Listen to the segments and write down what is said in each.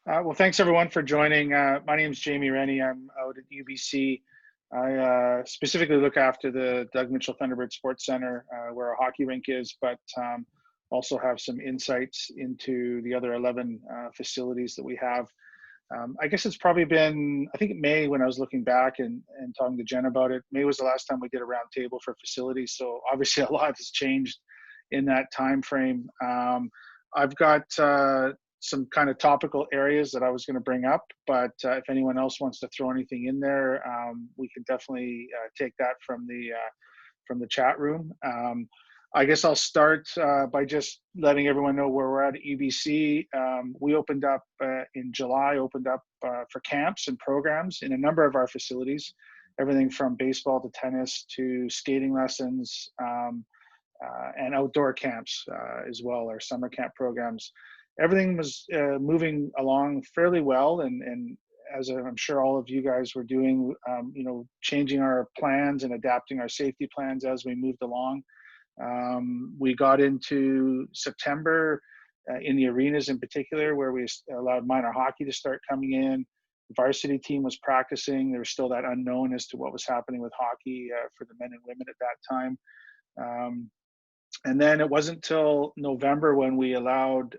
Well, thanks everyone for joining. My name is Jamie Rennie. I'm out at UBC. I specifically look after the Doug Mitchell Thunderbird Sports Center, where our hockey rink is, but also have some insights into the other 11 facilities that we have. I guess it's probably been, I think May when I was looking back and talking to Jen about it. May was the last time we did a round table for facilities. So obviously a lot has changed in that time frame. I've got some kind of topical areas that I was going to bring up, but if anyone else wants to throw anything in there, we can definitely take that from the chat room. I guess I'll start by just letting everyone know where we're at UBC. We opened up in July, for camps and programs in a number of our facilities, everything from baseball to tennis to skating lessons and outdoor camps as well, our summer camp programs. Everything was moving along fairly well, and as I'm sure all of you guys were doing, changing our plans and adapting our safety plans as we moved along. We got into September in the arenas in particular, where we allowed minor hockey to start coming in. The varsity team was practicing. There was still that unknown as to what was happening with hockey for the men and women at that time. And then it wasn't till November when we allowed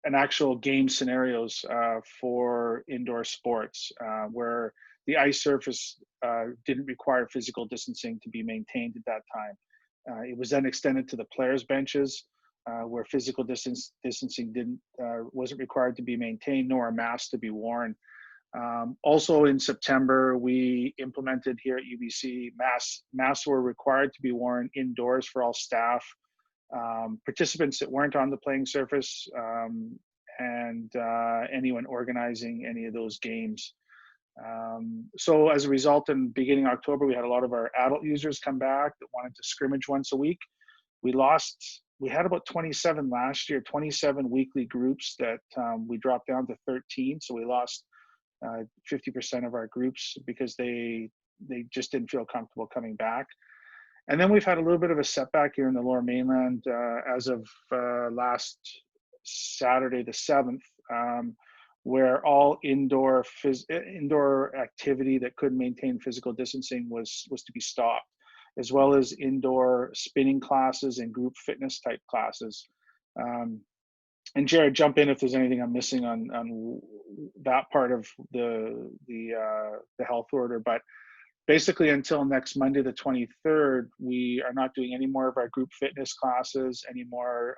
an actual game scenarios for indoor sports, where the ice surface didn't require physical distancing to be maintained at that time. It was then extended to the players' benches, where physical distancing wasn't required to be maintained, nor a mask to be worn. Also in September, we implemented here at UBC, masks were required to be worn indoors for all staff, participants that weren't on the playing surface, and anyone organizing any of those games. So as a result, in beginning October, we had a lot of our adult users come back that wanted to scrimmage once a week. We had about 27 last year, 27 weekly groups that we dropped down to 13. So we lost 50% of our groups because they just didn't feel comfortable coming back. And then we've had a little bit of a setback here in the Lower Mainland as of last Saturday the 7th, where all indoor activity that couldn't maintain physical distancing was to be stopped, as well as indoor spinning classes and group fitness type classes. And Jared, jump in if there's anything I'm missing on that part of the health order. But basically, until next Monday, the 23rd, we are not doing any more of our group fitness classes, any more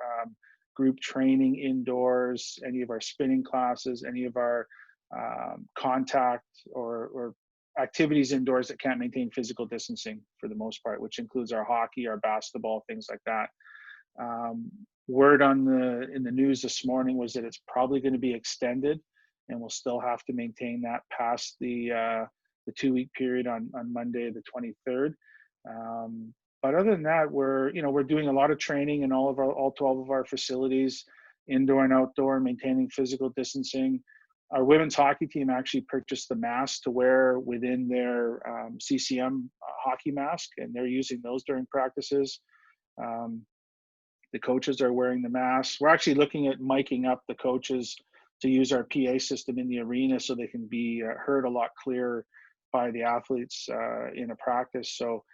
group training indoors, any of our spinning classes, any of our contact or activities indoors that can't maintain physical distancing for the most part, which includes our hockey, our basketball, things like that. Word in the news this morning was that it's probably going to be extended, and we'll still have to maintain that past the 2-week period on Monday the 23rd. But other than that, we're doing a lot of training in all 12 of our facilities, indoor and outdoor, maintaining physical distancing. Our women's hockey team actually purchased the masks to wear within their CCM hockey mask, and they're using those during practices. The coaches are wearing the masks. We're actually looking at miking up the coaches to use our PA system in the arena so they can be heard a lot clearer by the athletes in a practice. So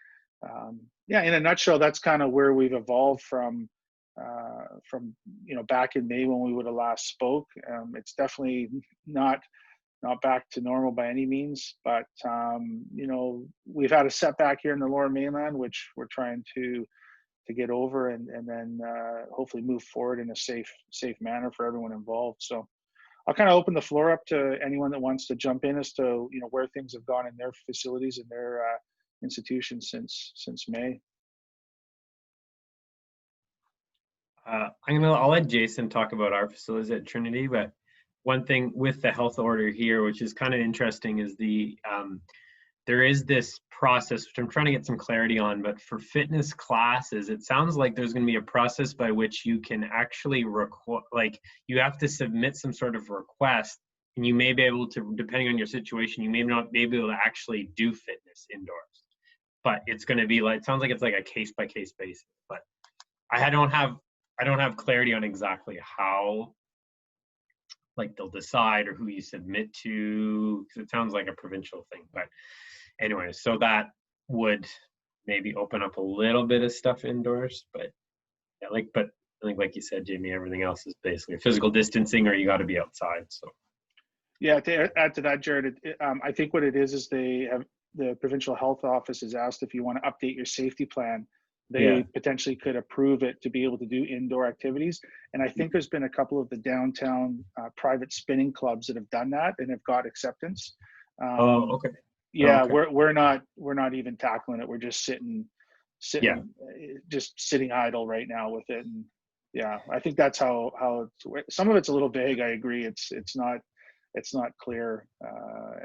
yeah, in a nutshell, that's kind of where we've evolved from back in May when we would have last spoke. It's definitely not back to normal by any means, but we've had a setback here in the Lower Mainland, which we're trying to get over and then hopefully move forward in a safe manner for everyone involved. So I'll kind of open the floor up to anyone that wants to jump in as to where things have gone in their facilities and their institutions since May. I'll let Jason talk about our facilities at Trinity, but one thing with the health order here, which is kind of interesting, is there is this process, which I'm trying to get some clarity on, but for fitness classes, it sounds like there's going to be a process by which you can actually you have to submit some sort of request, and you may be able to, depending on your situation, you may not be able to actually do fitness indoors. But it's going to be it sounds like it's like a case by case basis. But I don't have clarity on exactly how like they'll decide, or who you submit to, because it sounds like a provincial thing. But anyway, so that would maybe open up a little bit of stuff indoors. But yeah, but I think like you said, Jamie, everything else is basically physical distancing, or you got to be outside. So Yeah, to add to that, Jared, I think what it is they have, the provincial health office has asked if you want to update your safety plan, yeah, they potentially could approve it to be able to do indoor activities. And I think there's been a couple of the downtown private spinning clubs that have done that and have got acceptance. oh, okay, Yeah, okay, we're not even tackling it. We're just yeah, just sitting idle right now with it. And yeah, I think that's how some of it's a little vague. I agree. It's not clear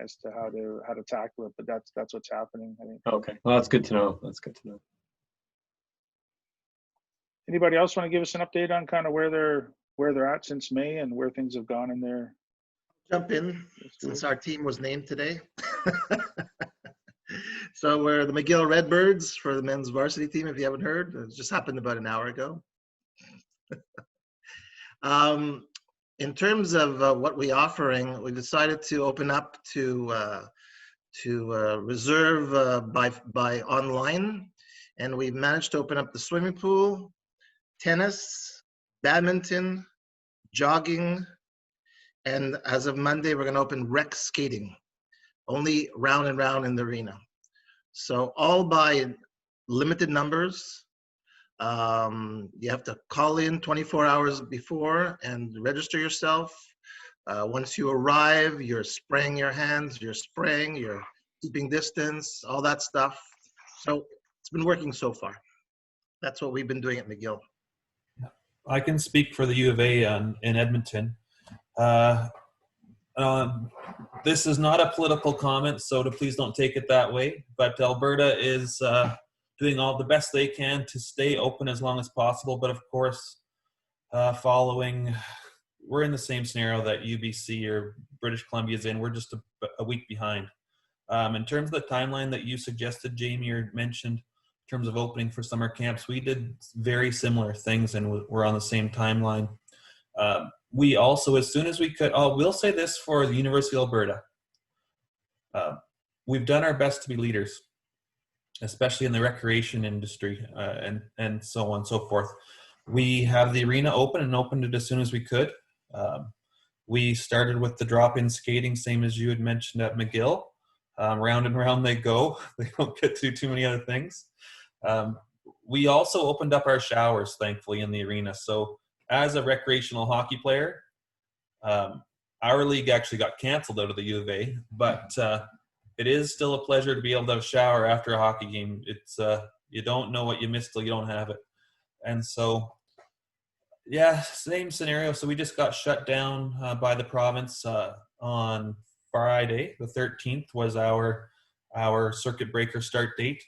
as to how to tackle it, but that's what's happening, I think. okay. Well, that's good to know. That's good to know. Anybody else want to give us an update on kind of where they're at since May and where things have gone in their Jump in since our team was named today. So we're the McGill Redbirds for the men's varsity team, if you haven't heard. It just happened about an hour ago. In terms of what we're offering, we decided to open up to reserve by online, and we've managed to open up the swimming pool, tennis, badminton, jogging, and as of Monday, we're going to open rec skating, only round and round in the arena. So all by limited numbers. You have to call in 24 hours before and register yourself. Once you arrive, you're spraying your hands, you're keeping distance, all that stuff. So it's been working so far. That's what we've been doing at McGill. I can speak for the U of A in Edmonton. This is not a political comment, so please don't take it that way. But Alberta is doing all the best they can to stay open as long as possible. But of course, we're in the same scenario that UBC or British Columbia is in. We're just a week behind. In terms of the timeline that you suggested, Jamie, or mentioned, in terms of opening for summer camps, we did very similar things and we're on the same timeline. We also, as soon as we could, we'll say this for the University of Alberta. We've done our best to be leaders, especially in the recreation industry and so on and so forth. We have the arena open and opened it as soon as we could. We started with the drop-in skating, same as you had mentioned at McGill. Round and round they go. They don't get to too many other things. We also opened up our showers, thankfully, in the arena. So as a recreational hockey player, our league actually got canceled out of the U of A, but it is still a pleasure to be able to have a shower after a hockey game. It's you don't know what you missed till you don't have it. And so, yeah, same scenario. So we just got shut down by the province on Friday. The 13th was our circuit breaker start date.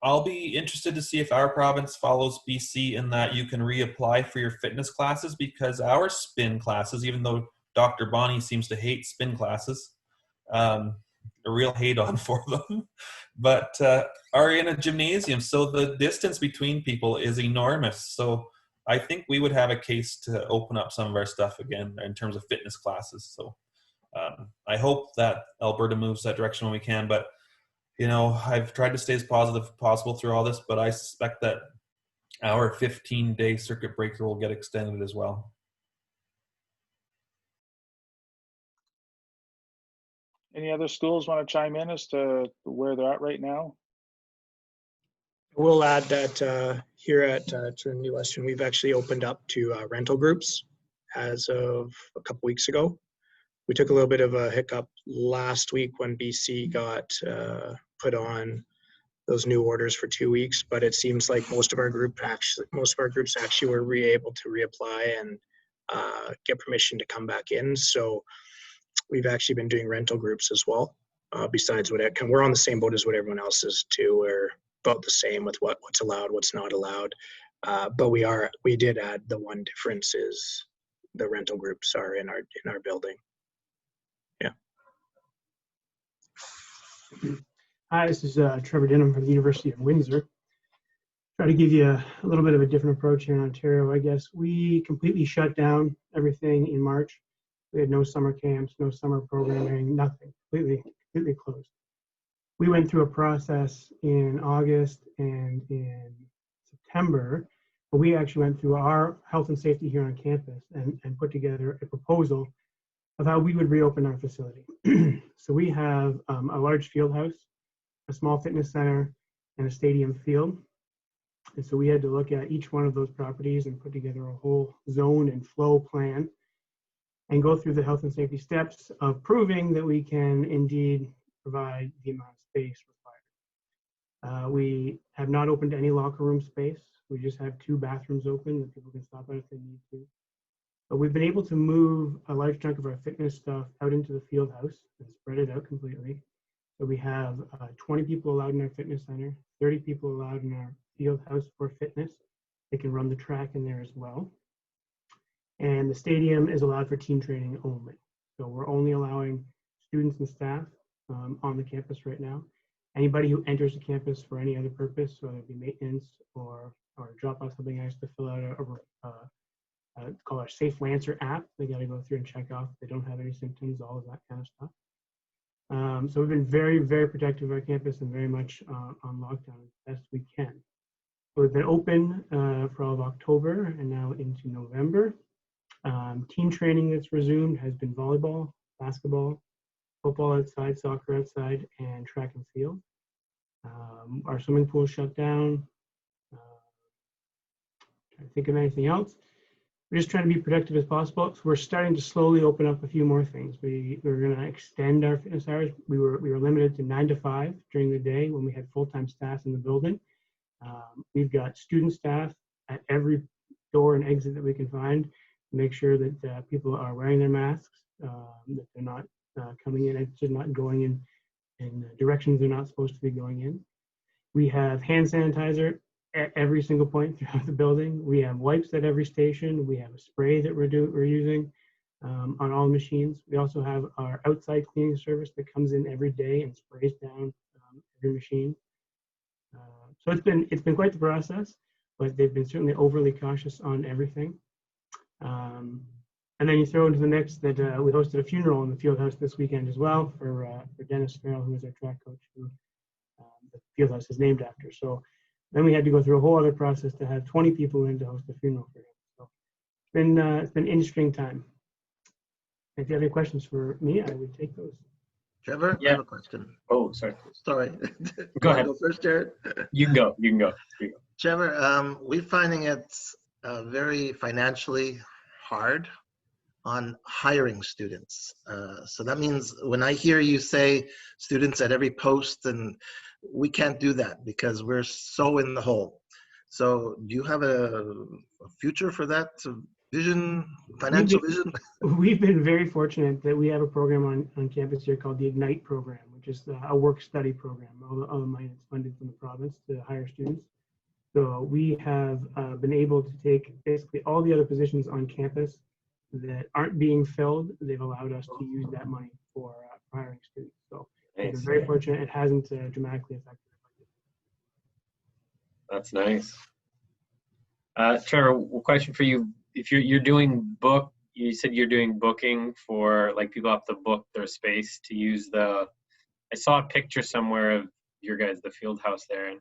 I'll be interested to see if our province follows BC in that you can reapply for your fitness classes, because our spin classes, even though Dr. Bonnie seems to hate spin classes, a real hate on for them, but are in a gymnasium. So the distance between people is enormous. So I think we would have a case to open up some of our stuff again in terms of fitness classes. So I hope that Alberta moves that direction when we can, but you know, I've tried to stay as positive as possible through all this, but I suspect that our 15-day circuit breaker will get extended as well. Any other schools want to chime in as to where they're at right now? We'll add that here at Trinity Western, we've actually opened up to rental groups as of a couple weeks ago. We took a little bit of a hiccup last week when BC got put on those new orders for 2 weeks, but it seems like most of our groups actually were able to reapply and get permission to come back in. So we've actually been doing rental groups as well. Besides we're on the same boat as what everyone else is too. We're about the same with what's allowed, what's not allowed. But we did add the one difference is the rental groups are in our building. Yeah. Hi, this is Trevor Denham from the University of Windsor. Try to give you a little bit of a different approach here in Ontario, I guess. We completely shut down everything in March. We had no summer camps, no summer programming, nothing, completely closed. We went through a process in August and in September, but we actually went through our health and safety here on campus and put together a proposal of how we would reopen our facility. So we have a large field house, a small fitness center, and a stadium field. And so we had to look at each one of those properties and put together a whole zone and flow plan and go through the health and safety steps of proving that we can indeed provide the amount of space required. We have not opened any locker room space. We just have 2 bathrooms open that people can stop at if they need to. But we've been able to move a large chunk of our fitness stuff out into the field house and spread it out completely. So we have 20 people allowed in our fitness center, 30 people allowed in our field house for fitness. They can run the track in there as well. And the stadium is allowed for team training only. So we're only allowing students and staff on the campus right now. Anybody who enters the campus for any other purpose, whether it be maintenance or drop off something else to fill out it's called our Safe Lancer app. They got to go through and check off if they don't have any symptoms, all of that kind of stuff. So we've been very, very protective of our campus and very much on lockdown as best we can. So we've been open for all of October and now into November. Team training that's resumed has been volleyball, basketball, football outside, soccer outside, and track and field. Our swimming pool shut down. Trying to think of anything else. We're just trying to be productive as possible. So we're starting to slowly open up a few more things. We're going to extend our fitness hours. We were limited to 9 to 5 during the day when we had full-time staff in the building. We've got student staff at every door and exit that we can find to make sure that people are wearing their masks, that they're not coming in, and not going in directions they're not supposed to be going in. We have hand sanitizer at every single point throughout the building. We have wipes at every station. We have a spray that we're using on all machines. We also have our outside cleaning service that comes in every day and sprays down every machine. So it's been quite the process, but they've been certainly overly cautious on everything. And then you throw into the mix that we hosted a funeral in the field house this weekend as well for Dennis Farrell, who is our track coach, who the field house is named after. So then we had to go through a whole other process to have 20 people in to host a funeral for him. So it's been an interesting time. If you have any questions for me, I would take those. Trevor, Yeah. I have a question. Oh, sorry. Sorry. Go ahead. Go first, Jared. You can go. You can go. Trevor, we're finding it very financially hard on hiring students. So that means when I hear you say students at every post, and we can't do that because we're so in the hole. So do you have a future for that vision, financial vision? We've been very fortunate that we have a program on campus here called the Ignite program, which is a work study program. All the money that's funded from the province to hire students. So we have been able to take basically all the other positions on campus that aren't being filled. They've allowed us to use that money for hiring students. So we've been very fortunate. It hasn't dramatically affected our budget. That's nice. Trevor, a question for you. If you're doing you said you're doing booking for, like, people have to book their space to use I saw a picture somewhere of your guys, the field house there, and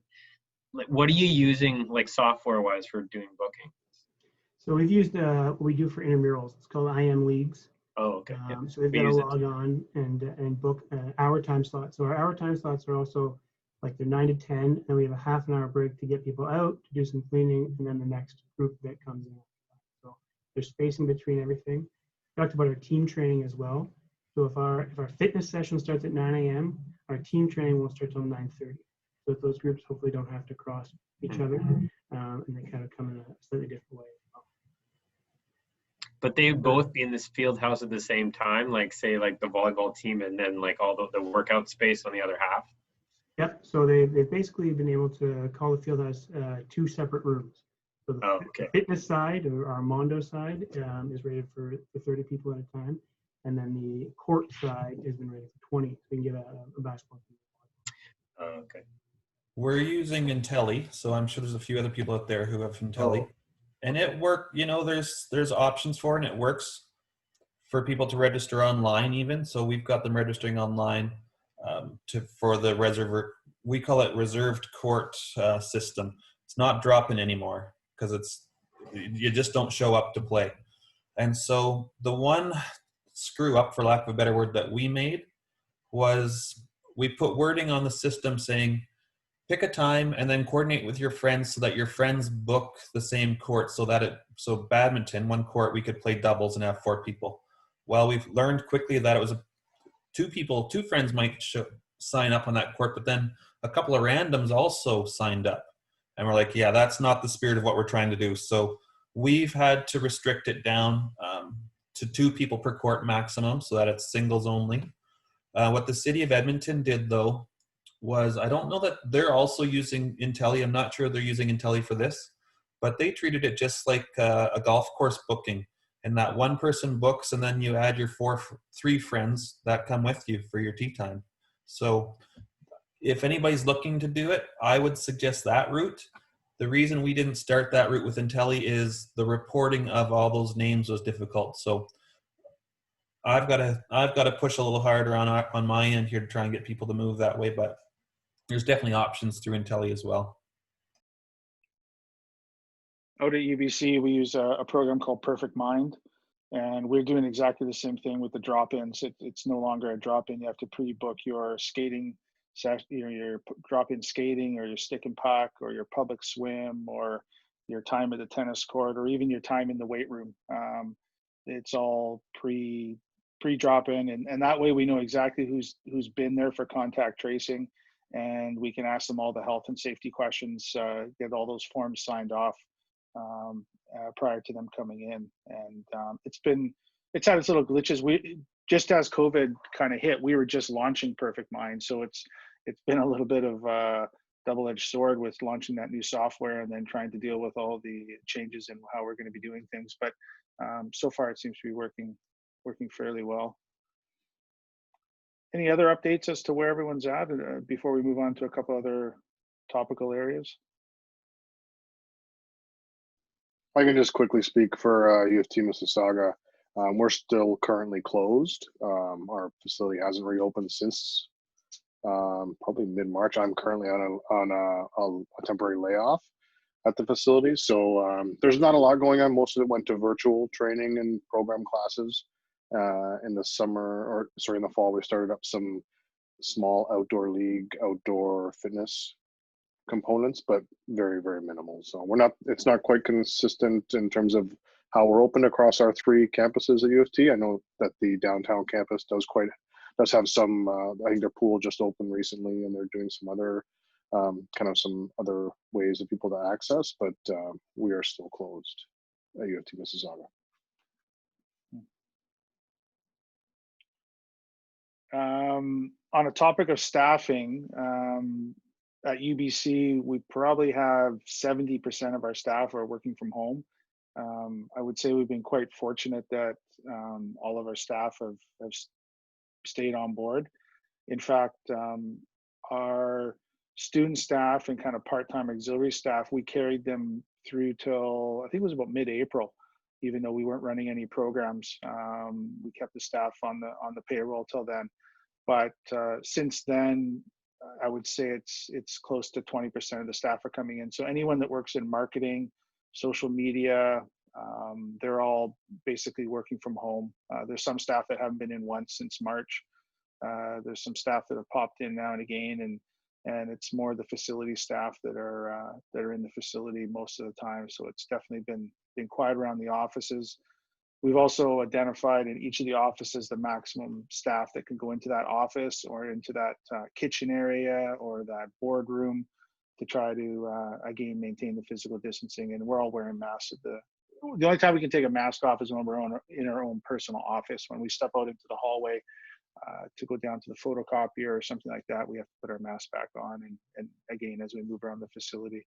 like, what are you using, like, software wise for doing booking? So we've used what we do for intramurals. It's called IM Leagues. Oh, okay. So we've got to log on and book hour time slots. So our hour time slots are also like they're 9 to 10, and we have a half an hour break to get people out to do some cleaning, and then the next group that comes in. So there's spacing between everything. We talked about our team training as well. So if our fitness session starts at 9 a.m., our team training will start till 9:30. So that those groups hopefully don't have to cross each other, and they kind of come in a slightly different way. But they would both be in this field house at the same time, like, say, like the volleyball team, and then like all the workout space on the other half. Yep. So they've basically been able to call the field house 2 separate rooms. So the fitness side, or our Mondo side, is rated for 30 people at a time, and then the court side has been rated for 20. So you can get a basketball team. Okay. We're using Intelli, so I'm sure there's a few other people out there who have Intelli. And it worked, there's options for it, and it works for people to register online even. So we've got them registering online for the we call it reserved court system. It's not drop-in anymore because you just don't show up to play. And so the one screw up, for lack of a better word, that we made was we put wording on the system saying, pick a time and then coordinate with your friends so that your friends book the same court so badminton, one court, we could play doubles and have 4 people. Well, we've learned quickly that it was 2 friends might sign up on that court, but then a couple of randoms also signed up. And we're like, yeah, that's not the spirit of what we're trying to do. So we've had to restrict it down to 2 people per court maximum so that it's singles only. What the city of Edmonton did, though, was, I don't know that they're also using Intelli. I'm not sure they're using Intelli for this, but they treated it just like a golf course booking. And that one person books, and then you add your 3 friends that come with you for your tee time. So if anybody's looking to do it, I would suggest that route. The reason we didn't start that route with Intelli is the reporting of all those names was difficult. So I've got to push a little harder on my end here to try and get people to move that way, but there's definitely options through Intelli as well. Out at UBC, we use a program called Perfect Mind, and we're doing exactly the same thing with the drop-ins. It's no longer a drop-in. You have to pre-book your skating session, your drop-in skating, or your stick and puck, or your public swim, or your time at the tennis court, or even your time in the weight room. It's all pre-drop-in, and that way we know exactly who's been there for contact tracing, and we can ask them all the health and safety questions, get all those forms signed off prior to them coming in. And it's had its little glitches. We just, as COVID kind of hit, we were just launching Perfect Mind, so it's been a little bit of a double-edged sword with launching that new software and then trying to deal with all the changes in how we're going to be doing things. But so far it seems to be working fairly well. Any other updates as to where everyone's at before we move on to a couple other topical areas? I can just quickly speak for U of T Mississauga. We're still currently closed. Our facility hasn't reopened since probably mid-March. I'm currently on a temporary layoff at the facility, so there's not a lot going on. Most of it went to virtual training and program classes. In the in the fall, we started up some small outdoor league, outdoor fitness components, but very, very minimal. So it's not quite consistent in terms of how we're open across our 3 campuses at U of T. I know that the downtown campus does have some, I think their pool just opened recently, and they're doing some other some other ways of people to access, but we are still closed at U of T Mississauga. On a topic of staffing, at UBC, we probably have 70% of our staff are working from home. I would say we've been quite fortunate that all of our staff have stayed on board. In fact, our student staff and kind of part-time auxiliary staff, we carried them through till, I think it was about mid-April, even though we weren't running any programs. We kept the staff on the payroll till then. But since then, I would say it's close to 20% of the staff are coming in. So anyone that works in marketing, social media, they're all basically working from home. There's some staff that haven't been in once since March. There's some staff that have popped in now and again, and it's more the facility staff that are in the facility most of the time. So it's definitely been quiet around the offices. We've also identified in each of the offices the maximum staff that can go into that office or into that kitchen area or that boardroom to try to, again, maintain the physical distancing. And we're all wearing masks. The only time we can take a mask off is when we're in our own personal office. When we step out into the hallway to go down to the photocopier or something like that, we have to put our mask back on. And again, as we move around the facility,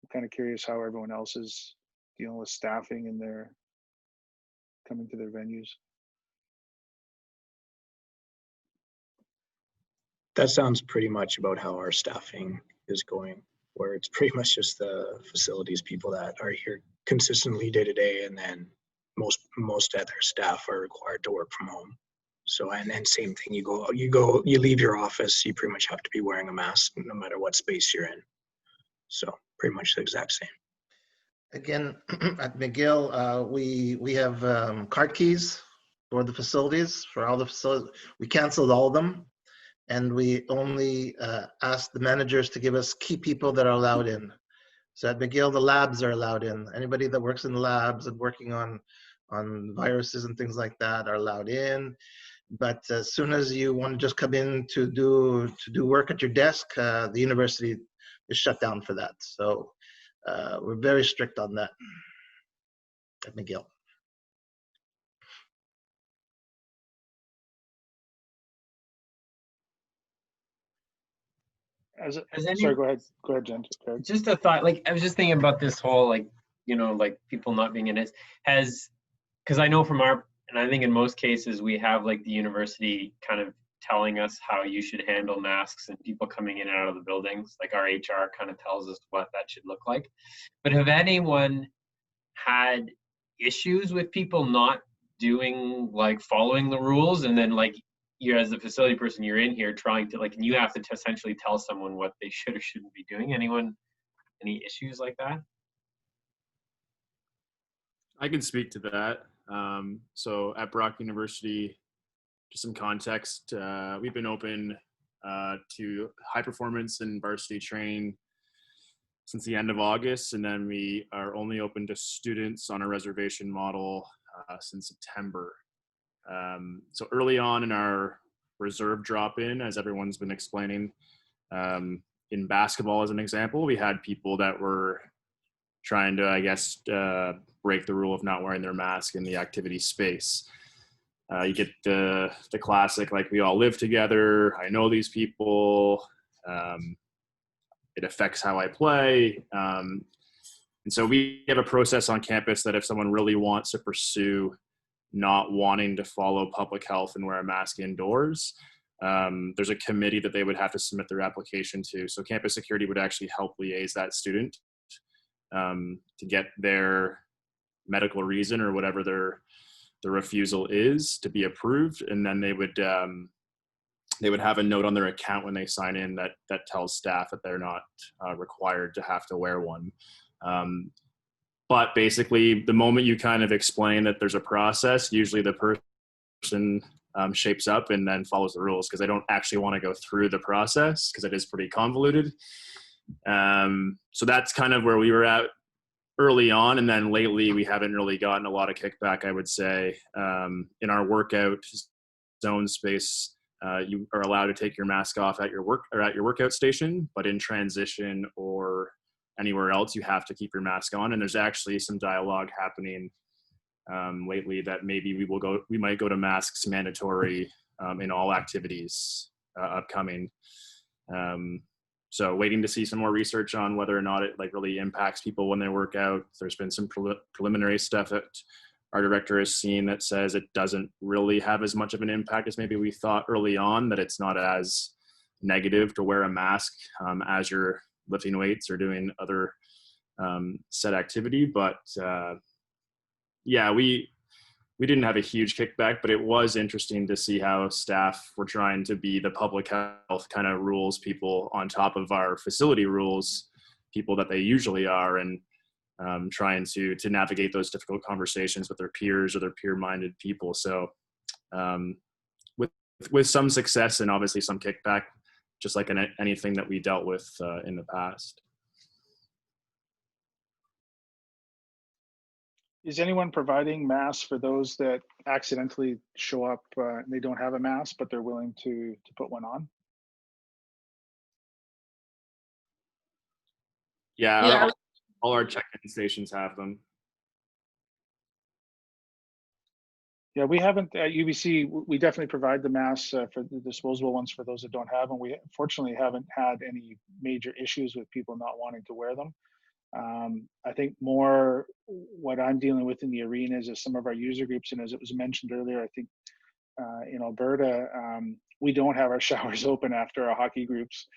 I'm kind of curious how everyone else is dealing with staffing and their coming to their venues. That sounds pretty much about how our staffing is going, where it's pretty much just the facilities people that are here consistently day to day, and then most other staff are required to work from home. So, and same thing, you leave your office, you pretty much have to be wearing a mask no matter what space you're in. So pretty much the exact same. Again, at McGill, we have card keys for the facilities, for all the facilities. We canceled all of them, and we only asked the managers to give us key people that are allowed in. So at McGill, the labs are allowed in. Anybody that works in the labs and working on viruses and things like that are allowed in. But as soon as you want to just come in to do work at your desk, the university is shut down for that. So we're very strict on that at McGill. Sorry, go ahead, Jen. Go ahead. Just a thought, like I was just thinking about this whole, like, you know, like people not being in it because I know from and I think in most cases we have like the university kind of telling us how you should handle masks and people coming in and out of the buildings. Like our HR kind of tells us what that should look like. But have anyone had issues with people not following the rules, and then like you as the facility person, you're in here trying to and you have to essentially tell someone what they should or shouldn't be doing? Any issues like that? I can speak to that. So at Brock University, just some context, we've been open to high performance and varsity training since the end of August, and then we are only open to students on a reservation model since September. So early on in our reserve drop-in, as everyone's been explaining, in basketball as an example, we had people that were trying to, I guess, break the rule of not wearing their mask in the activity space. You get the classic, like, we all live together, I know these people, it affects how I play. And so we have a process on campus that if someone really wants to pursue not wanting to follow public health and wear a mask indoors, there's a committee that they would have to submit their application to. So campus security would actually help liaise that student to get their medical reason or whatever their refusal is to be approved, and then they would have a note on their account when they sign in that tells staff that they're not required to have to wear one. But basically, the moment you kind of explain that there's a process, usually the person shapes up and then follows the rules, because they don't actually want to go through the process because it is pretty convoluted. So that's kind of where we were at early on, and then lately we haven't really gotten a lot of kickback, I would say. In our workout zone space, you are allowed to take your mask off at your workout station, but in transition or anywhere else, you have to keep your mask on. And there's actually some dialogue happening lately that maybe we might go to masks mandatory in all activities upcoming. So waiting to see some more research on whether or not it really impacts people when they work out. There's been some preliminary stuff that our director has seen that says it doesn't really have as much of an impact as maybe we thought early on, that it's not as negative to wear a mask as you're lifting weights or doing other set activity. But yeah, we didn't have a huge kickback, but it was interesting to see how staff were trying to be the public health kind of rules people on top of our facility rules people that they usually are, and trying to navigate those difficult conversations with their peers or their peer-minded people. So with some success and obviously some kickback, just like anything that we dealt with in the past. Is anyone providing masks for those that accidentally show up and they don't have a mask, but they're willing to put one on? Yeah. All our check-in stations have them. Yeah, we haven't at UBC. We definitely provide the masks for the disposable ones for those that don't have them. We fortunately haven't had any major issues with people not wanting to wear them. I think more what I'm dealing with in the arena is some of our user groups, and as it was mentioned earlier, I think in Alberta, we don't have our showers open after our hockey groups,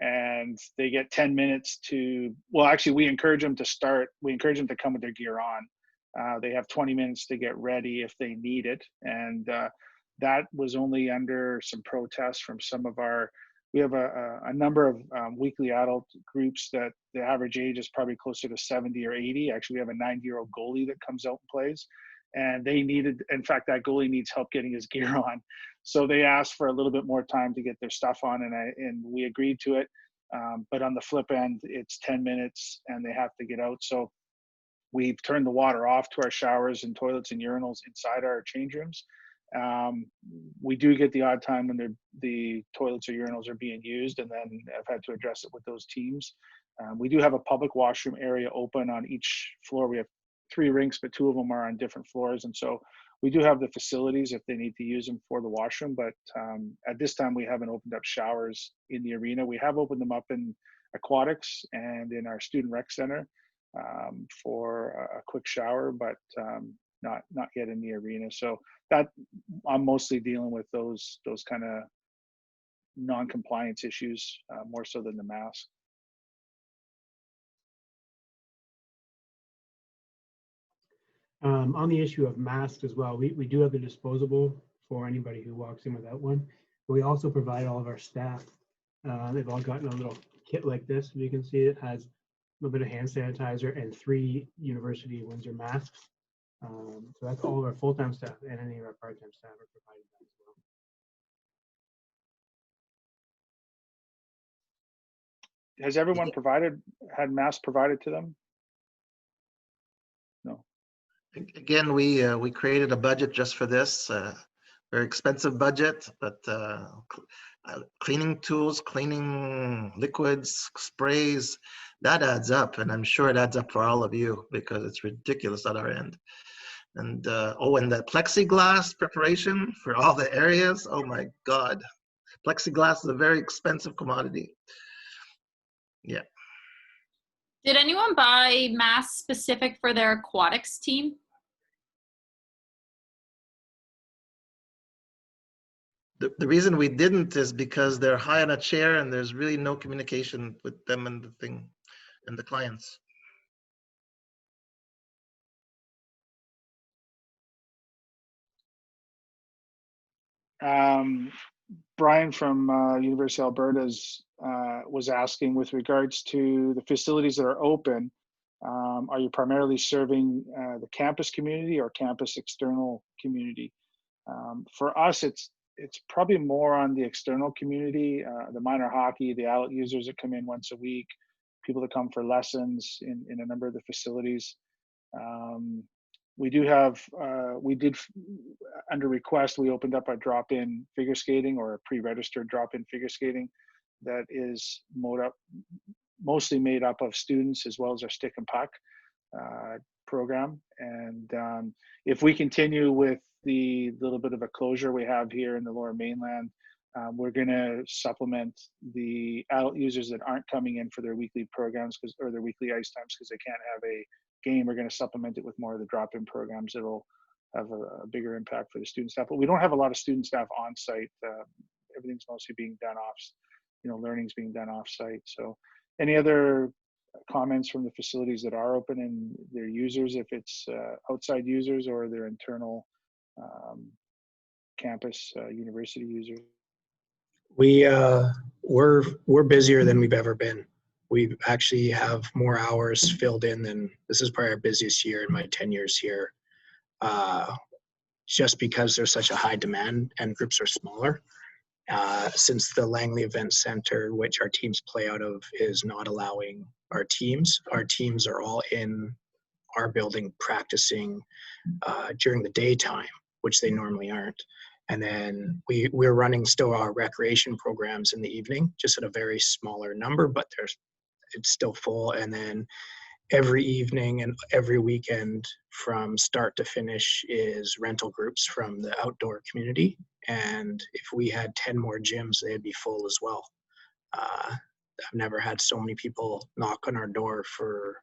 and they get 10 minutes to, well, actually we encourage them to come with their gear on. They have 20 minutes to get ready if they need it. And that was only under some protests from some of our, we have a number of weekly adult groups that the average age is probably closer to 70 or 80. Actually, we have a 90-year-old goalie that comes out and plays. And they needed, in fact, that goalie needs help getting his gear on. So they asked for a little bit more time to get their stuff on, and we agreed to it. But on the flip end, it's 10 minutes and they have to get out. So we've turned the water off to our showers and toilets and urinals inside our change rooms. We do get the odd time when the toilets or urinals are being used, and then I've had to address it with those teams. We do have a public washroom area open on each floor. We have 3 rinks, but 2 of them are on different floors. And so we do have the facilities if they need to use them for the washroom. But at this time, we haven't opened up showers in the arena. We have opened them up in aquatics and in our student rec center for a quick shower, but not yet in the arena. So that I'm mostly dealing with those kind of non-compliance issues more so than the mask. On the issue of masks as well, we do have the disposable for anybody who walks in without one. But we also provide all of our staff. They've all gotten a little kit like this. You can see it has a little bit of hand sanitizer and 3 University of Windsor masks. So that's all of our full-time staff, and any of our part-time staff are provided that as well. Has everyone had masks provided to them? No. Again, we created a budget just for this, very expensive budget, but cleaning tools, cleaning liquids, sprays, that adds up, and I'm sure it adds up for all of you because it's ridiculous at our end. And and the plexiglass preparation for all the areas, oh my God. Plexiglass is a very expensive commodity. Yeah. Did anyone buy masks specific for their aquatics team? The reason we didn't is because they're high on a chair and there's really no communication with them and the thing and the clients. Brian from University of Alberta's was asking with regards to the facilities that are open, are you primarily serving the campus community or campus external community? For us, it's probably more on the external community, the minor hockey, the adult users that come in once a week, people that come for lessons in a number of the facilities. We do have, under request, we opened up a drop-in figure skating or a pre-registered drop-in figure skating that is mostly made up of students as well as our stick and puck program. And if we continue with the little bit of a closure we have here in the Lower Mainland, we're going to supplement the adult users that aren't coming in for their weekly programs or their weekly ice times because they can't have a game. We're going to supplement it with more of the drop-in programs that'll have a bigger impact for the student staff. But we don't have a lot of student staff on site. Everything's mostly being done off, learning's being done off site. So any other comments from the facilities that are open and their users, if it's outside users or their internal campus university users? We're busier than we've ever been. We actually have more hours filled in than this is probably our busiest year in my 10 years here. Just because there's such a high demand and groups are smaller. Since the Langley Event Center, which our teams play out of, is not allowing our teams are all in our building practicing during the daytime, which they normally aren't. And then we're running still our recreation programs in the evening, just at a very smaller number, but it's still full. And then every evening and every weekend from start to finish is rental groups from the outdoor community. And if we had 10 more gyms, they'd be full as well. I've never had so many people knock on our door for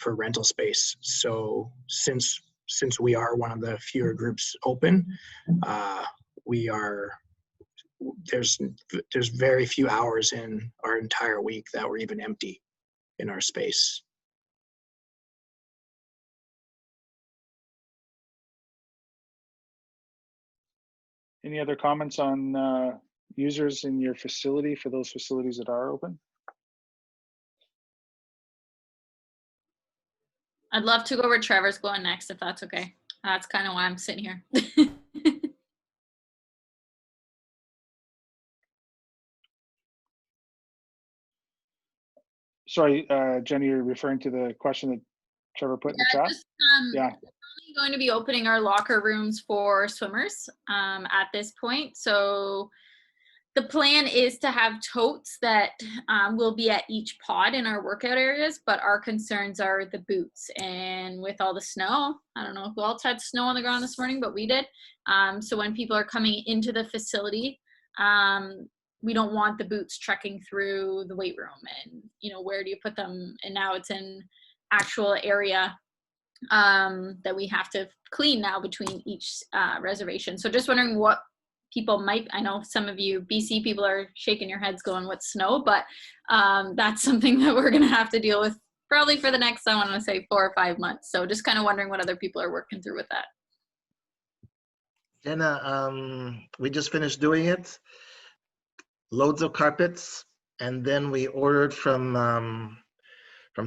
rental space. So since we are one of the fewer groups open, there's very few hours in our entire week that we're even empty in our space. Any other comments on users in your facility for those facilities that are open? I'd love to go where Trevor's going next, if that's okay. That's kind of why I'm sitting here. Sorry, Jenny, you're referring to the question that Trevor put in the chat? Yeah. We're going to be opening our locker rooms for swimmers at this point. So the plan is to have totes that will be at each pod in our workout areas, but our concerns are the boots. And with all the snow, I don't know who else had snow on the ground this morning, but we did. So when people are coming into the facility, we don't want the boots trekking through the weight room, and where do you put them? And now it's in actual area that we have to clean now between each reservation. So just wondering what people might, I know some of you BC people are shaking your heads going, what's snow? But that's something that we're gonna have to deal with probably for the next, I want to say 4 or 5 months. So just kind of wondering what other people are working through with that. Jenna, we just finished doing it. Loads of carpets, and then we ordered from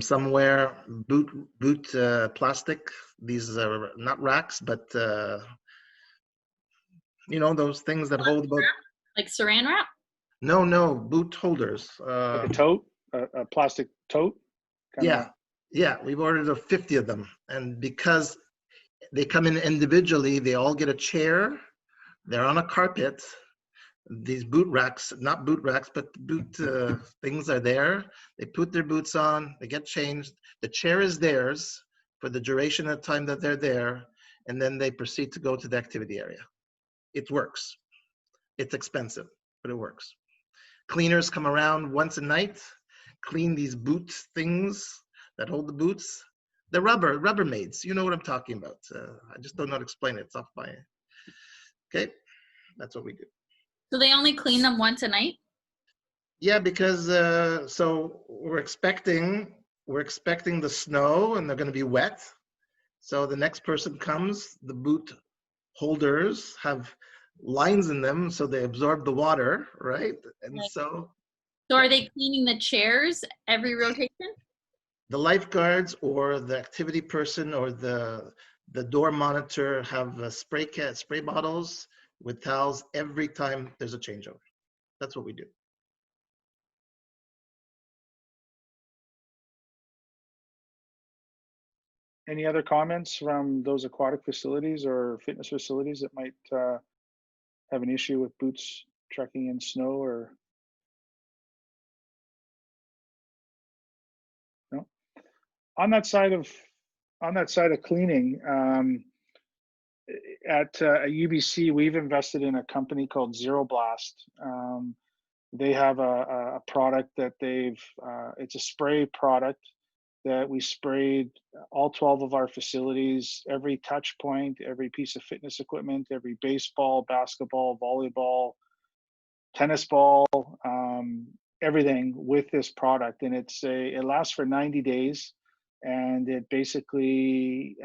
somewhere boot plastic. These are not racks, but those things that hold about. Like saran wrap? No, boot holders. Like a tote, a plastic tote? Yeah, we've ordered 50 of them. And because they come in individually, they all get a chair. They're on a carpet. These boot racks, not boot racks, but boot things are there. They put their boots on, they get changed. The chair is theirs for the duration of time that they're there, and then they proceed to go to the activity area. It works. It's expensive, but it works. Cleaners come around once a night, clean these boot things that hold the boots. They're Rubbermaids. You know what I'm talking about. I just don't know how to explain it. It's off by. Okay, that's what we do. So they only clean them once a night? Yeah, because so we're expecting the snow, and they're going to be wet. So the next person comes, the boot holders have lines in them, so they absorb the water, right? And so are they cleaning the chairs every rotation? The lifeguards or the activity person or the door monitor have spray bottles with towels every time there's a changeover. That's what we do. Any other comments from those aquatic facilities or fitness facilities that might have an issue with boots trekking in snow? Or no? On that side of cleaning, at UBC, we've invested in a company called Zero Blast. They have a product that it's a spray product that we sprayed all 12 of our facilities, every touch point, every piece of fitness equipment, every baseball, basketball, volleyball, tennis ball, everything with this product. And it lasts for 90 days, and it basically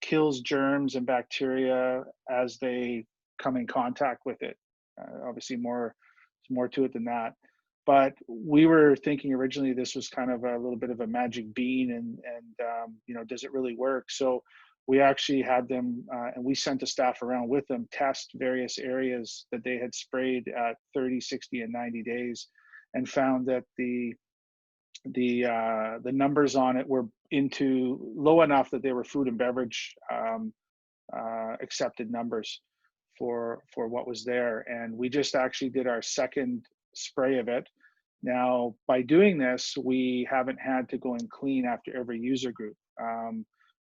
kills germs and bacteria as they come in contact with it. Obviously more to it than that. But we were thinking originally this was kind of a little bit of a magic bean, and does it really work? So we actually had them, and we sent a staff around with them, test various areas that they had sprayed at 30, 60, and 90 days, and found that the numbers on it were low enough that they were food and beverage accepted numbers for what was there. And we just actually did our second spray of it. Now, by doing this, we haven't had to go and clean after every user group.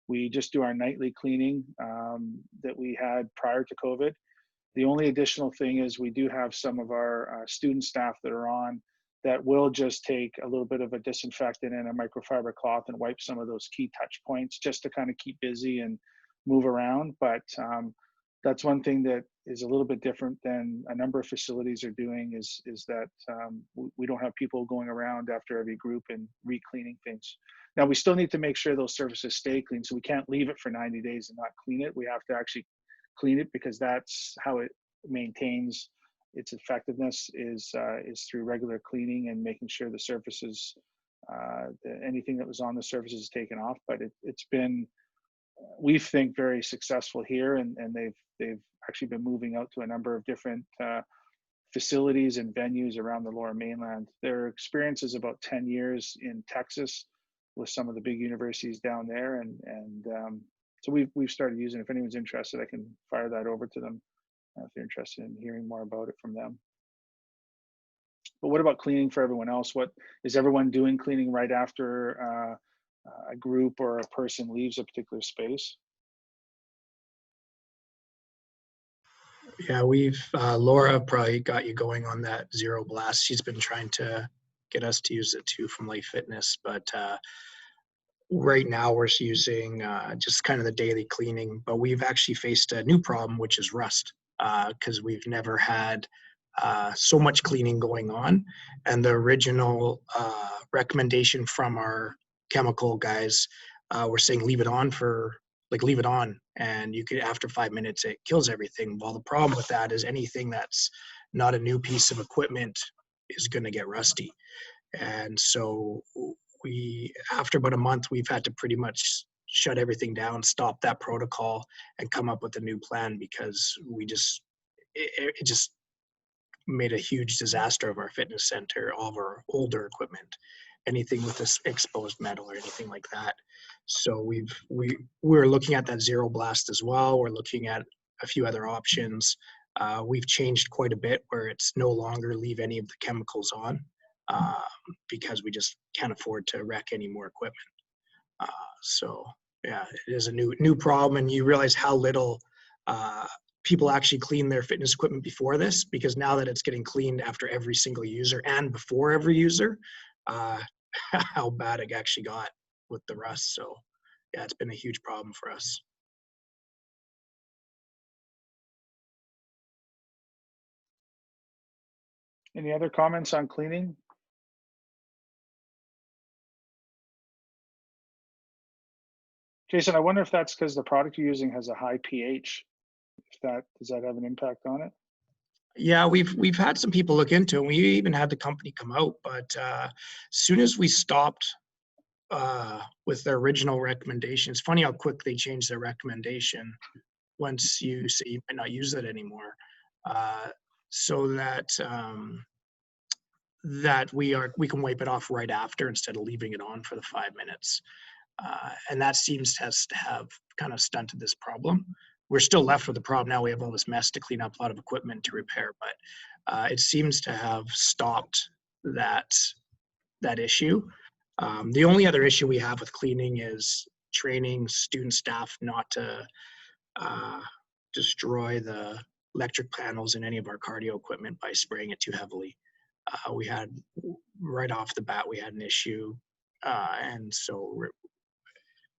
We just do our nightly cleaning that we had prior to COVID. The only additional thing is we do have some of our student staff that are on that will just take a little bit of a disinfectant and a microfiber cloth and wipe some of those key touch points just to kind of keep busy and move around. But that's one thing that is a little bit different than a number of facilities are doing is that we don't have people going around after every group and re-cleaning things. Now, we still need to make sure those surfaces stay clean, so we can't leave it for 90 days and not clean it. We have to actually clean it because that's how it maintains its effectiveness is through regular cleaning and making sure the surfaces, anything that was on the surfaces is taken off. But it's been, we think, very successful here, and they've actually been moving out to a number of different facilities and venues around the Lower Mainland. Their experience is about 10 years in Texas with some of the big universities down there, and so we've started using it. If anyone's interested, I can fire that over to them if you're interested in hearing more about it from them. But what about cleaning for everyone else? What is everyone doing cleaning right after a group or a person leaves a particular space? Yeah, we've Laura probably got you going on that zero blast. She's been trying to get us to use it too from Life Fitness, but right now we're using just kind of the daily cleaning. But we've actually faced a new problem, which is rust, because we've never had so much cleaning going on. And the original recommendation from our chemical guys were saying leave it on and you could, after 5 minutes, it kills everything. Well, the problem with that is anything that's not a new piece of equipment is going to get rusty. And so after about a month, we've had to pretty much shut everything down, stop that protocol, and come up with a new plan, because it just made a huge disaster of our fitness center, all of our older equipment, anything with this exposed metal or anything like that. So we're looking at that zero blast as well. We're looking at a few other options. We've changed quite a bit where it's no longer leave any of the chemicals on, because we just can't afford to wreck any more equipment. So yeah, it is a new problem, and you realize how little people actually clean their fitness equipment before this, because now that it's getting cleaned after every single user and before every user, how bad it actually got with the rust. So yeah, it's been a huge problem for us. Any other comments on cleaning? Jason, I wonder if that's because the product you're using has a high pH. Does that have an impact on it? Yeah, we've had some people look into it. We even had the company come out, but as soon as we stopped with their original recommendations, funny how quick they changed their recommendation once you say you might not use it anymore, so that we can wipe it off right after instead of leaving it on for the 5 minutes. And that seems to have kind of stunted this problem. We're still left with the problem now. We have all this mess to clean up, a lot of equipment to repair, but it seems to have stopped that issue. The only other issue we have with cleaning is training student staff not to destroy the electric panels in any of our cardio equipment by spraying it too heavily. We had, right off the bat, we had an issue, and so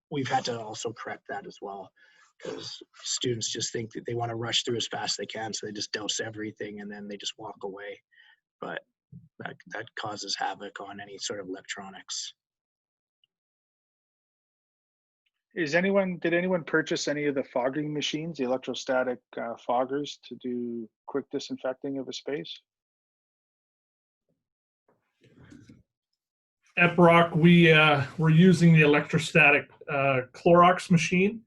we've had to also correct that as well, because students just think that they want to rush through as fast as they can, so they just douse everything and then they just walk away. But that causes havoc on any sort of electronics. Did anyone purchase any of the fogging machines, the electrostatic foggers, to do quick disinfecting of a space? At Brock, we're using the electrostatic Clorox machine,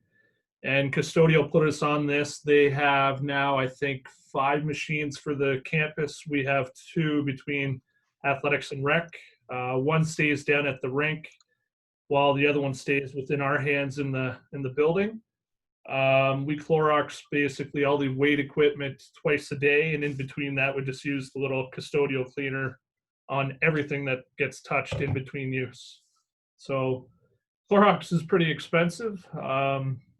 and Custodial put us on this. They have now, I think, 5 machines for the campus. We have 2 between athletics and rec. One stays down at the rink, while the other one stays within our hands in the building. We Clorox basically all the weight equipment twice a day, and in between that, we just use the little Custodial cleaner on everything that gets touched in between use. So Clorox is pretty expensive.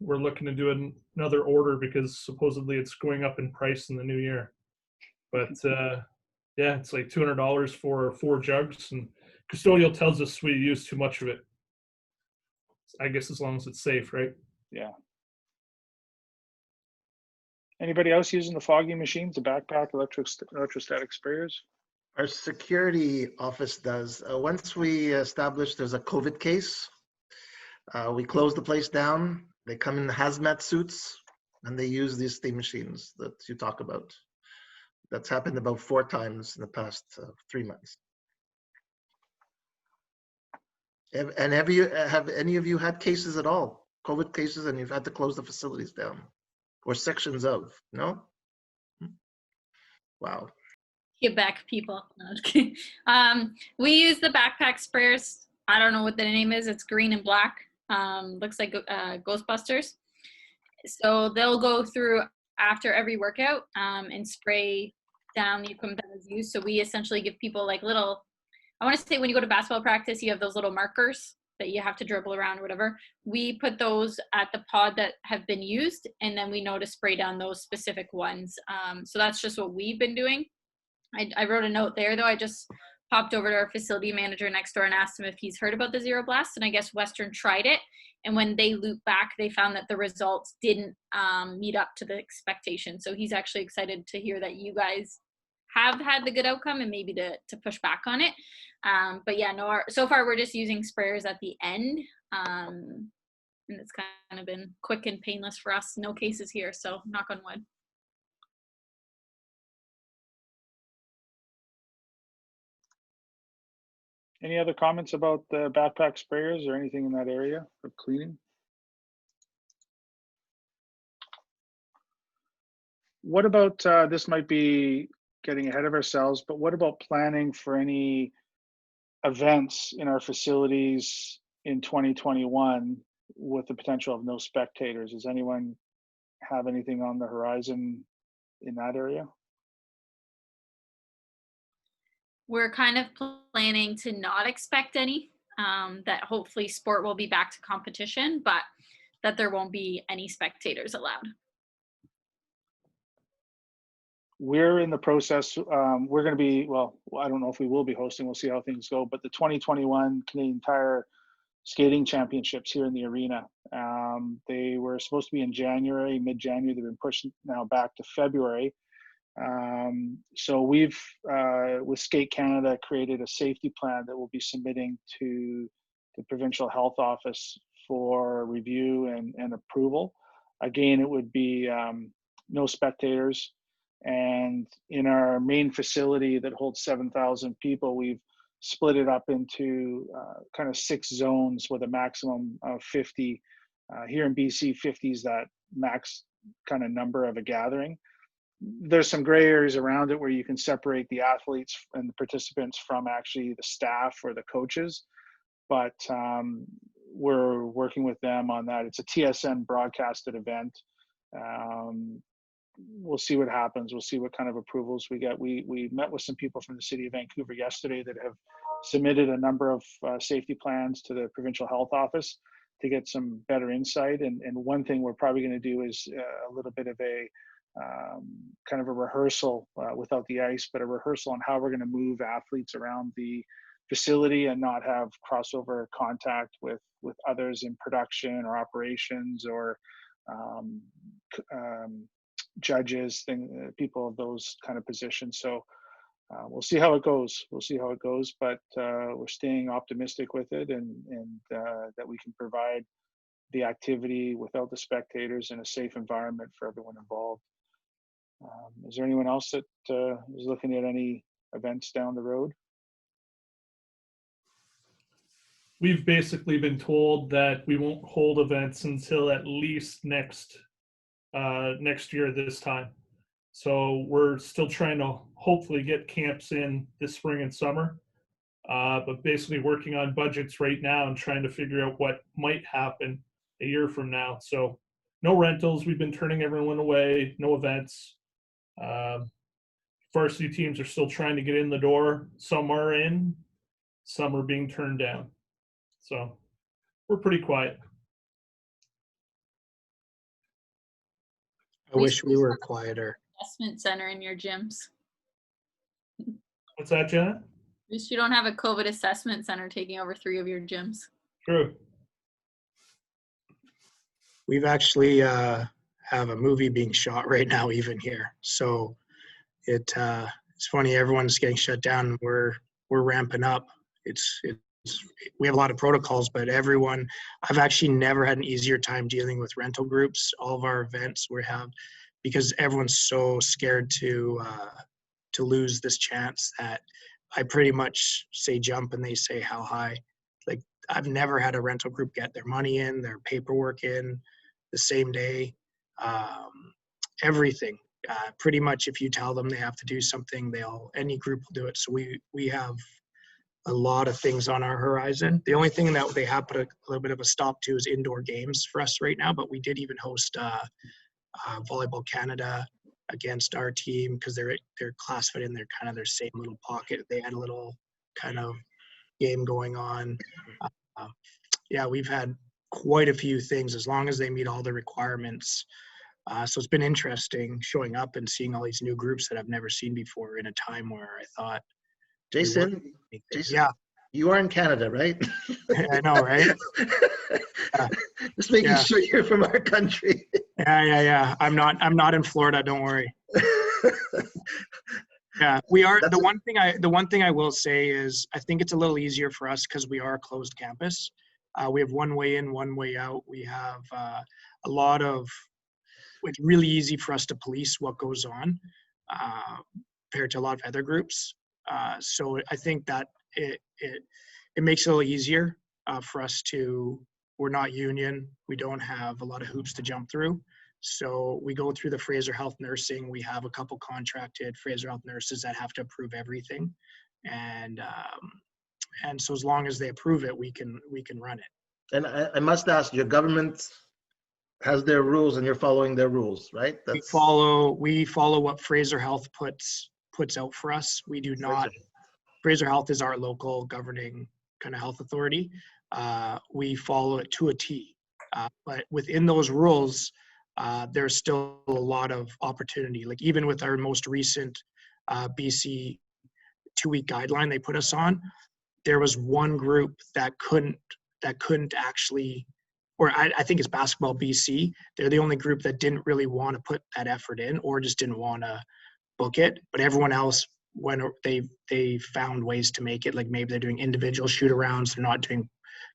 We're looking to do another order because supposedly it's going up in price in the new year. But yeah, it's like $200 for 4 jugs, and Custodial tells us we use too much of it. I guess as long as it's safe, right? Yeah. Anybody else using the fogging machines, the backpack electrostatic sprayers? Our security office does. Once we establish there's a COVID case, we close the place down. They come in the hazmat suits. and they use these steam machines that you talk about. That's happened about 4 times in the past 3 months. Have any of you had cases at all, COVID cases, and you've had to close the facilities down, or sections of? No? Wow. Quebec people. No, just kidding. We use the backpack sprayers. I don't know what the name is. It's green and black. Looks like Ghostbusters. So they'll go through after every workout and spray down the equipment that was used. So we essentially give people like little, I want to say when you go to basketball practice, you have those little markers that you have to dribble around or whatever. We put those at the pod that have been used, and then we know to spray down those specific ones. So that's just what we've been doing. I wrote a note there, though. I just popped over to our facility manager next door and asked him if he's heard about the Zero Blast, and I guess Western tried it. And when they looped back, they found that the results didn't meet up to the expectation. So he's actually excited to hear that you guys have had the good outcome and maybe to push back on it. But yeah, no, so far we're just using sprayers at the end. And it's kind of been quick and painless for us. No cases here, so knock on wood. Any other comments about the backpack sprayers or anything in that area of cleaning? What about, this might be getting ahead of ourselves, but what about planning for any events in our facilities in 2021 with the potential of no spectators? Does anyone have anything on the horizon in that area? We're kind of planning to not expect any, that hopefully sport will be back to competition, but that there won't be any spectators allowed. We're in the process, we're going to be, well, I don't know if we will be hosting, we'll see how things go, but the 2021 Canadian Tire Skating Championships here in the arena. They were supposed to be in January, mid-January. They've been pushed now back to February. So we've, with Skate Canada, created a safety plan that we'll be submitting to the Provincial Health Office for review and approval. Again, it would be no spectators. And in our main facility that holds 7,000 people, we've split it up into kind of 6 zones with a maximum of 50. Here in BC, 50 is that max kind of number of a gathering. There's some gray areas around it where you can separate the athletes and the participants from actually the staff or the coaches, but we're working with them on that. It's a TSN broadcasted event. We'll see what happens. We'll see what kind of approvals we get. We met with some people from the city of Vancouver yesterday that have submitted a number of safety plans to the Provincial Health Office to get some better insight. And one thing we're probably going to do is a little bit of a kind of a rehearsal without the ice, but a rehearsal on how we're going to move athletes around the facility and not have crossover contact with others in production or operations or judges, people of those kind of positions. So we'll see how it goes. We'll see how it goes, but we're staying optimistic with it and that we can provide the activity without the spectators in a safe environment for everyone involved. Is there anyone else that is looking at any events down the road? We've basically been told that we won't hold events until at least next year this time. So we're still trying to hopefully get camps in this spring and summer, but basically working on budgets right now and trying to figure out what might happen a year from now. So no rentals. We've been turning everyone away. No events. Varsity teams are still trying to get in the door. Some are in, some are being turned down. So we're pretty quiet. I wish we were quieter. Assessment center in your gyms. What's that, Janet? At least you don't have a COVID assessment center taking over 3 of your gyms. True. We've actually have a movie being shot right now, even here. So it's funny. Everyone's getting shut down. We're ramping up. It's we have a lot of protocols, but I've actually never had an easier time dealing with rental groups. All of our events we have, because everyone's so scared to lose this chance that I pretty much say jump and they say how high. Like, I've never had a rental group get their money in, their paperwork in the same day, everything. Pretty much if you tell them they have to do something, any group will do it. So we have a lot of things on our horizon. The only thing that they have put a little bit of a stop to is indoor games for us right now, but we did even host Volleyball Canada against our team because they're classified in their same little pocket. They had a little kind of game going on. Yeah, we've had quite a few things as long as they meet all the requirements. So it's been interesting showing up and seeing all these new groups that I've never seen before in a time where I thought, Jason, yeah, you are in Canada, right? I know, right? Just making Yeah. sure you're from our country. Yeah. I'm not in Florida. Don't worry. Yeah, we are. The one thing I will say is I think it's a little easier for us because we are a closed campus. We have one way in, one way out. We have it's really easy for us to police what goes on compared to a lot of other groups. So I think that it makes it a little easier for us we're not union. We don't have a lot of hoops to jump through. So we go through the Fraser Health Nursing. We have a couple contracted Fraser Health nurses that have to approve everything. And so as long as they approve it, we can run it. And I must ask, your government has their rules and you're following their rules, right? We follow what Fraser Health puts out for us. We do not. Fraser Health is our local governing kind of health authority. We follow it to a T. But within those rules, there's still a lot of opportunity. Like even with our most recent BC 2-week guideline they put us on, there was one group that couldn't actually, or I think it's Basketball BC. They're the only group that didn't really want to put that effort in or just didn't want to book it. But everyone else, when they found ways to make it, like maybe they're doing individual shoot-arounds, they're not doing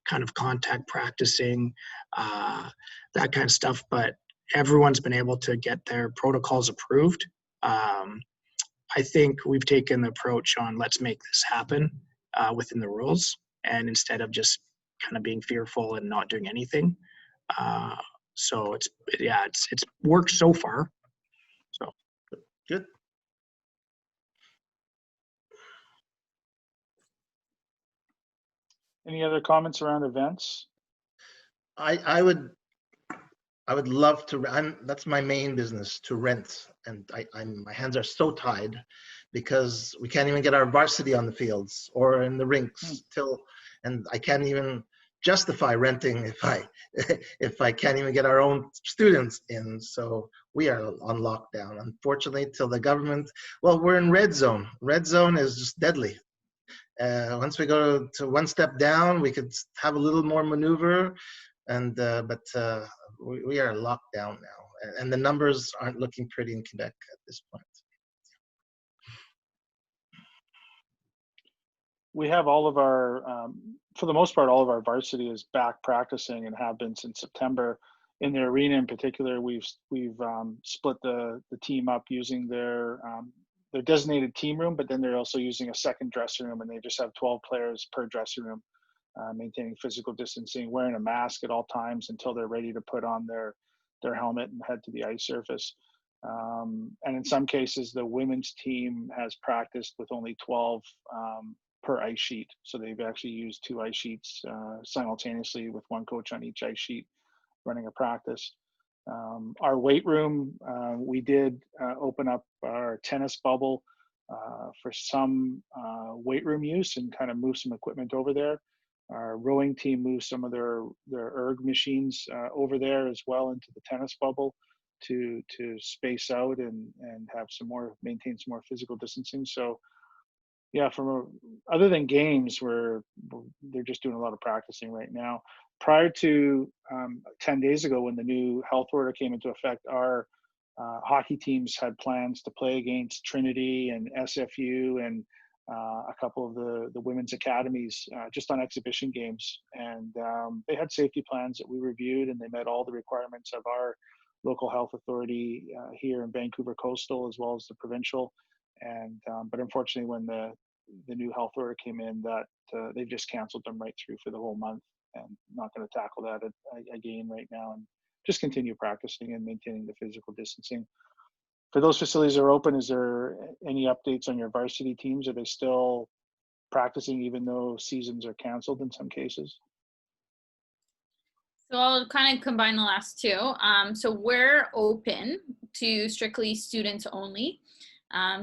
kind of contact practicing, that kind of stuff. But everyone's been able to get their protocols approved. I think we've taken the approach on let's make this happen within the rules, and instead of just kind of being fearful and not doing anything. So it's worked so far. So good. Any other comments around events? I would love to. That's my main business, to rent, and my hands are so tied because we can't even get our varsity on the fields or in the rinks and I can't even justify renting if I can't even get our own students in. So we are on lockdown, unfortunately, till the government. Well, we're in red zone. Red zone is just deadly. Once we go to one step down, we could have a little more maneuver, but we are locked down now, and the numbers aren't looking pretty in Quebec at this point. We have all of our, for the most part, all of our varsity is back practicing and have been since September. In the arena in particular, we've split the team up using their designated team room, but then they're also using a second dressing room, and they just have 12 players per dressing room, maintaining physical distancing, wearing a mask at all times until they're ready to put on their helmet and head to the ice surface. And in some cases, the women's team has practiced with only 12 per ice sheet. So they've actually used 2 ice sheets simultaneously with one coach on each ice sheet running a practice. Our weight room, we did open up our tennis bubble for some weight room use and kind of move some equipment over there. Our rowing team moved some of their erg machines over there as well into the tennis bubble to space out and maintain some more physical distancing. So yeah, other than games, they're just doing a lot of practicing right now. Prior to 10 days ago, when the new health order came into effect, our hockey teams had plans to play against Trinity and SFU and a couple of the women's academies just on exhibition games. And they had safety plans that we reviewed, and they met all the requirements of our local health authority here in Vancouver Coastal, as well as the provincial. And but unfortunately, when the new health order came in, that they've just canceled them right through for the whole month, and not going to tackle that again right now, and just continue practicing and maintaining the physical distancing. For those facilities that are open, is there any updates on your varsity teams? Are they still practicing even though seasons are canceled in some cases? So I'll kind of combine the last two. So we're open to strictly students only.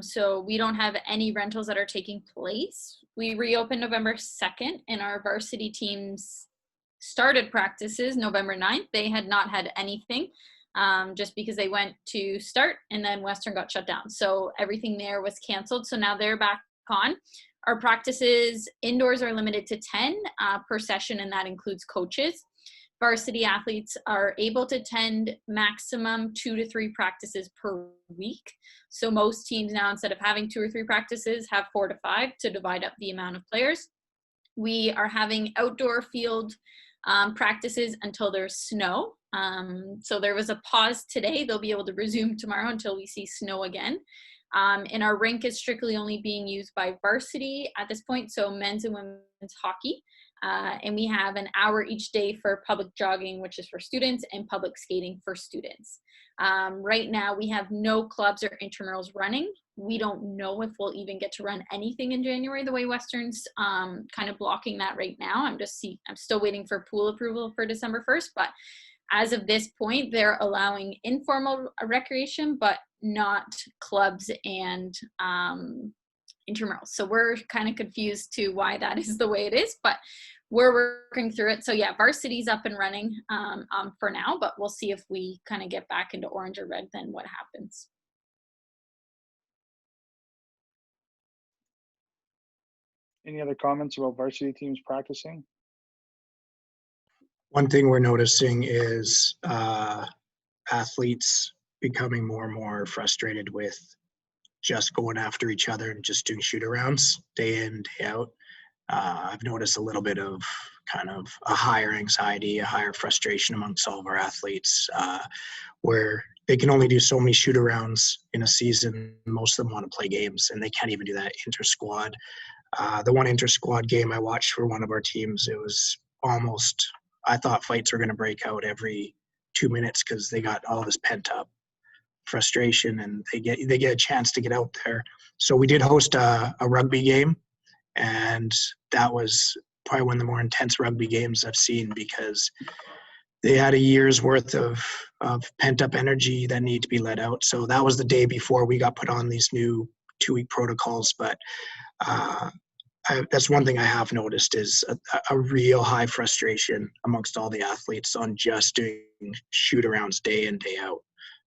So we don't have any rentals that are taking place. We reopened November 2nd, and our varsity teams started practices November 9th. They had not had anything. Just because they went to start and then Western got shut down. So everything there was canceled. So now they're back on. Our practices indoors are limited to 10 per session, and that includes coaches. Varsity athletes are able to attend maximum 2 to 3 practices per week. So most teams now, instead of having 2 or 3 practices, have 4 to 5 to divide up the amount of players. We are having outdoor field practices until there's snow. So there was a pause today. They'll be able to resume tomorrow until we see snow again. And our rink is strictly only being used by varsity at this point, so men's and women's hockey. And we have an hour each day for public jogging, which is for students, and public skating for students. Right now, we have no clubs or intramurals running. We don't know if we'll even get to run anything in January, the way Western's kind of blocking that right now. I'm still waiting for pool approval for December 1st, but as of this point, they're allowing informal recreation, but not clubs and intramurals. So we're kind of confused to why that is the way it is, but we're working through it. So yeah, varsity's up and running for now, but we'll see if we kind of get back into orange or red, then what happens. Any other comments about varsity teams practicing? One thing we're noticing is athletes becoming more and more frustrated with just going after each other and just doing shoot-arounds day in, day out. I've noticed a little bit of kind of a higher anxiety, a higher frustration amongst all of our athletes, where they can only do so many shoot-arounds in a season. Most of them want to play games, and they can't even do that inter-squad. The one inter-squad game I watched for one of our teams, it was almost, I thought fights were going to break out every 2 minutes because they got all this pent-up frustration, and they get a chance to get out there. So we did host a rugby game, and that was probably one of the more intense rugby games I've seen, because they had a year's worth of pent-up energy that needed to be let out. So that was the day before we got put on these new 2-week protocols. But that's one thing I have noticed, is a real high frustration amongst all the athletes on just doing shoot-arounds day in, day out.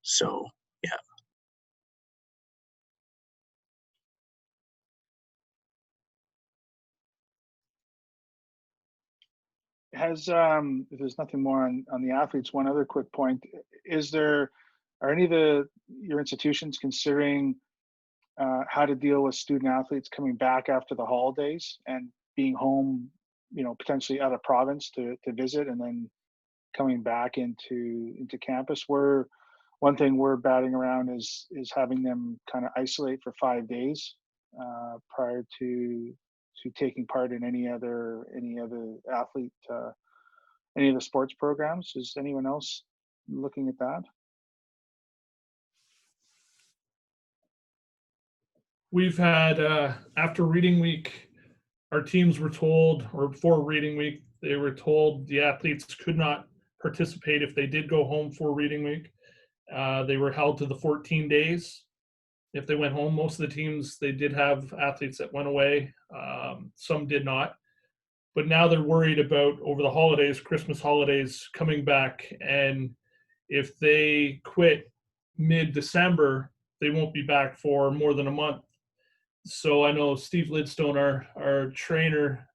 So, yeah. If there's nothing more on the athletes, one other quick point: are any of your institutions considering how to deal with student athletes coming back after the holidays and being home, potentially out of province to visit, and then coming back into campus? One thing we're batting around is having them kind of isolate for 5 days prior to taking part in any other athlete, any of the sports programs. Is anyone else looking at that? We've had, after reading week, our teams were told, or before reading week, they were told the athletes could not participate if they did go home for reading week. They were held to the 14 days. If they went home, most of the teams, they did have athletes that went away. Some did not. But now they're worried about, over the holidays, Christmas holidays, coming back. And if they quit mid-December, they won't be back for more than a month. So I know Steve Lidstone, our trainer,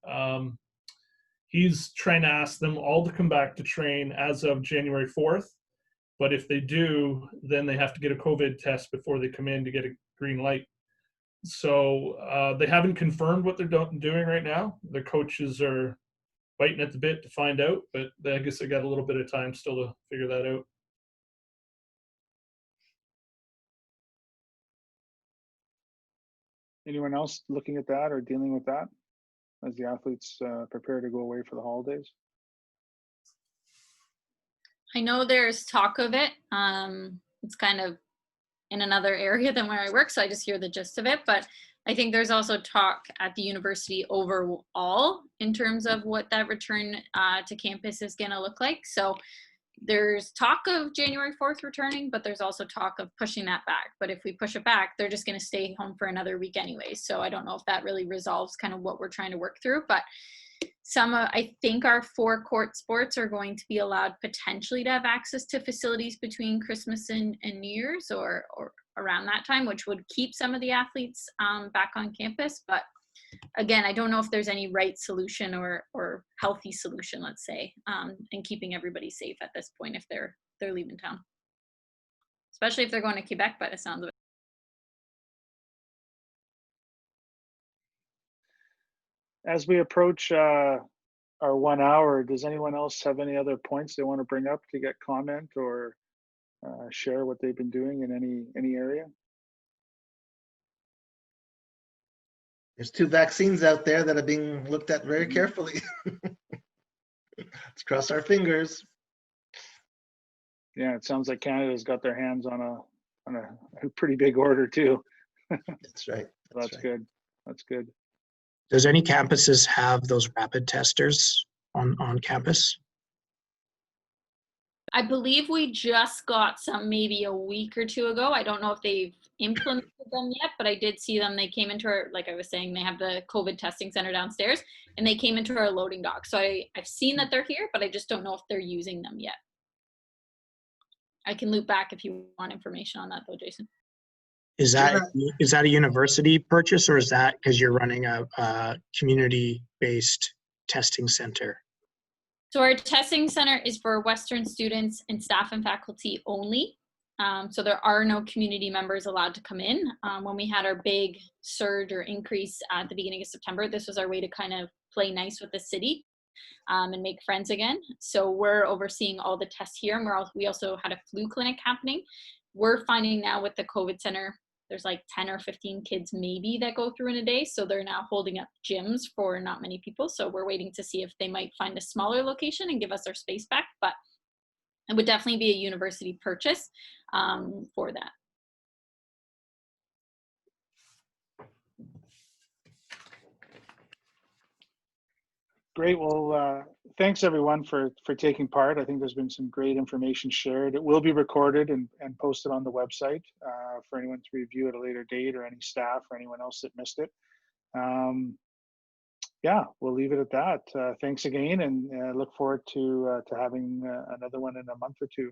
he's trying to ask them all to come back to train as of January 4th. But if they do, then they have to get a COVID test before they come in to get a green light. So they haven't confirmed what they're doing right now. The coaches are biting at the bit to find out, but I guess they got a little bit of time still to figure that out. Anyone else looking at that or dealing with that as the athletes prepare to go away for the holidays? I know there's talk of it. It's kind of in another area than where I work, so I just hear the gist of it. But I think there's also talk at the university overall in terms of what that return to campus is going to look like. So there's talk of January 4th returning, but there's also talk of pushing that back. But if we push it back, they're just going to stay home for another week anyway. So I don't know if that really resolves kind of what we're trying to work through. But I think our forecourt sports are going to be allowed potentially to have access to facilities between Christmas and New Year's or around that time, which would keep some of the athletes back on campus. But again, I don't know if there's any right solution or healthy solution, let's say, in keeping everybody safe at this point if they're leaving town, especially if they're going to Quebec by the sounds of it. As we approach our 1 hour, does anyone else have any other points they want to bring up to get comment or share what they've been doing in any area? There's 2 vaccines out there that are being looked at very carefully. Let's cross our fingers. Yeah, it sounds like Canada's got their hands on a pretty big order too. That's right. That's right. good. That's good. Does any campuses have those rapid testers on campus? I believe we just got some maybe a week or 2 ago. I don't know if they've implemented them yet, but I did see them. They came into our, like I was saying, they have the COVID testing center downstairs and they came into our loading dock. So I've seen that they're here, but I just don't know if they're using them yet. I can loop back if you want information on that though, Jason. Is that a university purchase or is that because you're running a community-based testing center? So our testing center is for Western students and staff and faculty only. So there are no community members allowed to come in. When we had our big surge or increase at the beginning of September, this was our way to kind of play nice with the city and make friends again. So we're overseeing all the tests here, and we also had a flu clinic happening. We're finding now with the COVID center, there's like 10 or 15 kids maybe that go through in a day. So they're now holding up gyms for not many people. So we're waiting to see if they might find a smaller location and give us our space back. But it would definitely be a university purchase for that. Great. Well, thanks everyone for taking part. I think there's been some great information shared. It will be recorded and posted on the website for anyone to review at a later date, or any staff or anyone else that missed it. Yeah, we'll leave it at that. Thanks again, and look forward to having another one in a month or 2.